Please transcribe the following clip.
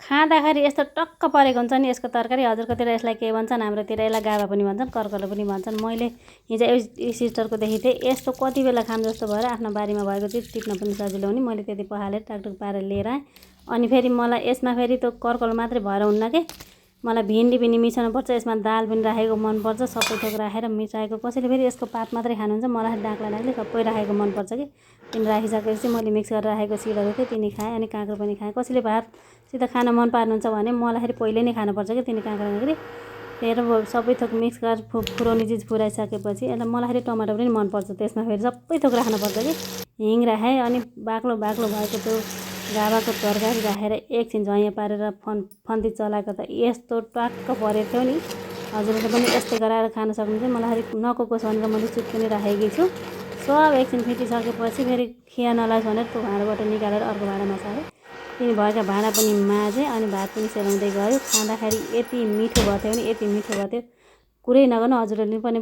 खाँदाखेरि यस्तो टक्क परेको हुन्छ नि यसको तरकारी। हजुरकोतिर यसलाई के भन्छन्, हाम्रोतिर यसलाई गाभा पनि भन्छन्, कर्कलो पनि भन्छन्। मैले हिजो यो सिस्टरको देखेको थिएँ, यस्तो कति बेला खाम जस्तो भएर आफ्नो बारीमा भएको चिज टिप्न पनि सजिलो हुने, मैले त्यति पखालेर टाकटुक पारेर लिएर आएँ। अनि फेरि मलाई यसमा फेरि त्यो कर्कलो मात्रै भएर हुन्न के, मलाई भिन्डी पनि मिसाउनु पर्छ, यसमा दाल पनि राखेको मनपर्छ, सबै थोक राखेर मिसाएको। कसैले फेरि यसको पात मात्रै खानुहुन्छ, मलाई डाक्ला डाक्ले सबै राखेको मनपर्छ कि। तिनी राखिसकेपछि मैले मिक्स गरेर राखेको सिडहरू थियो तिनी खाएँ, अनि काँक्रो पनि खाएँ। कसैले भातसित खान मन पार्नुहुन्छ भने मलाई फेरि पहिले नै खानुपर्छ कि तिनी काँक्रो काँक्री। त्यही सबै थोक मिक्स गरेर फुराउने चिज फुराइसकेपछि अन्त मलाई फेरि टमाटर पनि मनपर्छ, त्यसमा फेरि सबै थोक राख्नुपर्छ कि। हिङ राखेँ, अनि बाक्लो बाक्लो भएको त्यो गाभाको तरकारी राखेर एकछिन झैँ पारेर फन्ती चलाएको त यस्तो ट्वाक्क परेको थियो नि। हजुरले पनि यस्तै गराएर खान सक्नुहुन्छ। मलाई फेरि नकोको छ भनेर मैले सुप पनि राखेकी छु। सब एकछिन फिटिसकेपछि फेरि खिया नलाग्छ भनेर त्यो भाँडाबाट निकालेर अर्को भाँडामा सारेँ। तिनी भएका भाँडा पनि माझेँ, अनि भात पनि सेलाउँदै गयो। खाँदाखेरि यति मिठो भएको थियो नि, यति मिठो भएको थियो, कुरै नगर्नु। हजुरहरूले पनि